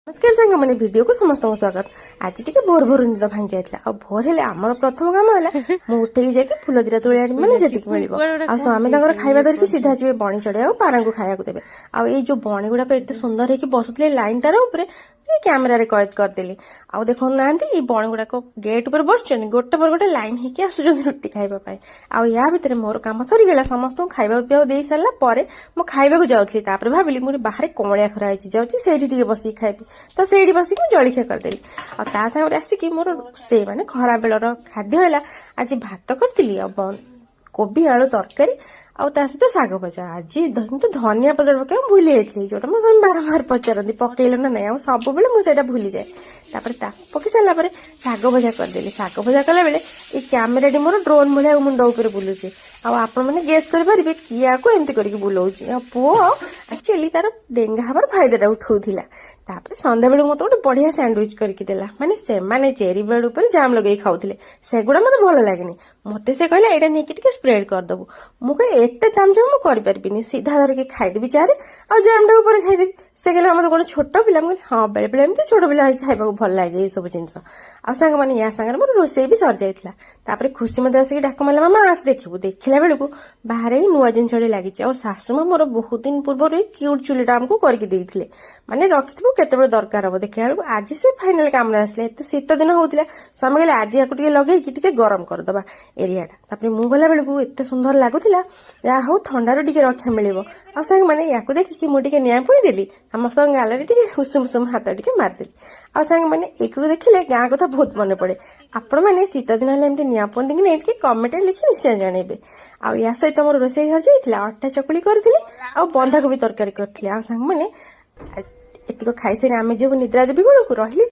नमस्कार सांग मैंने वीडियो को समस्त स्वागत। आज टी भोर भोर निद भांगी जाइए आ भोर हेले आमर प्रथम काम है मुझे जाकि फुल दीटा तोड़ी आनी मैंने जी मिले आ स्वामी खाଇବା धरिकी सीधा जी बणी चढ़े पारा को खाया देवे आ जो बणी गुड़ाक एत सुंदर है बसुले लाइन तार उपर कैमेरा कैद करदेली आउ देखो ना बणी गुड़ाक गेट पर बस गोटे पर गोटे लाइन होगी आसुच्च रुटी खाइबापी आ या भितर मोर कम सरीगला समस्त खाଇବା पिया दे सारा पर मु खाइबा जाऊँगी भाविली मुझे बाहर कमलिया खरा है जाऊँगी बसिक खाइबी तो से बसिक जलखिया करदेली आ सागर आसिकी मोर से माने खरा बेलर खाद्य है आज भात करी कोबी आलू तरकारी आउ सहित शाग भजा आज तो धनिया पत्र पकड़ भूली जाइए जोटा मो स्वामी बारंबार पचारती पकईल ना ना सब बेले मुझे भूली जाए पकई सारापर शाग भजा करदेली शाग भजा कला बेले ये कैमेराटी मोर ड्रोन भाया मुंड उपर बुलूचे आपण मैंने गेस करेंगे किए आपको एमती करके बुलाऊँ पुओ एक्चुअली तार डेंगा हबार फायदा उठाऊला सन्ध्या बेलू मत गोटे बढ़िया सैंडविच करके देला माने से माने चेरी ब्रेड ऊपर जाम लगे खाऊले सेगुड़ा मत भल लगे मत से कहला एटा नहीं स्प्रेड करदेबू मुझे एत जाम जाम मुझे सीधा धरिकी खाईदेवी चारे आ जामटा ऊपर खाईदेवी से कहला मत कौन छोट पिला हाँ बेले बेले एमती छोट पिला खाइबा भल लगे ये सब जिन आंग मैंने या सागर मोर रोसे भी सर जाता खुशी मत आसिक डाक मारे मामा आस देखू देखला बेलू बाहर ही नुआ जिन लगी और शाशुमा मोर बहुत दिन पूर्व क्यूट चुलीटा आमको करके देते माने रखिथु केते दरकार हम देखला बेलू आज से फाइनाल काम आसले एत शीत दिन होता स्वामी कहले आज या लगे गरम करदे एरियाटा मुझे गला बेलू एत सुंदर लगुला जहाँ हूँ थंडारू टे रक्षा मिले आंग मैंने या देखिकी मुझे निआ पुईदेली समस्त गाल हुसुम हुसुम हाथ टे मारिदेली आंग मैंने एक देखिले गाँ कथा बहुत मन पड़े आपण मैंने शीत दिन है निआ पुंदी कि नहीं कमेंट लिखि निश्चय जनइबे आ या सहित मोर रोसे घर जाइए अटा चकुली करी आ बंधाकोबी तरकारी करी आंग मैंने एतिक खाई सारे आम जो निद्रा देवी गुड़ को रही।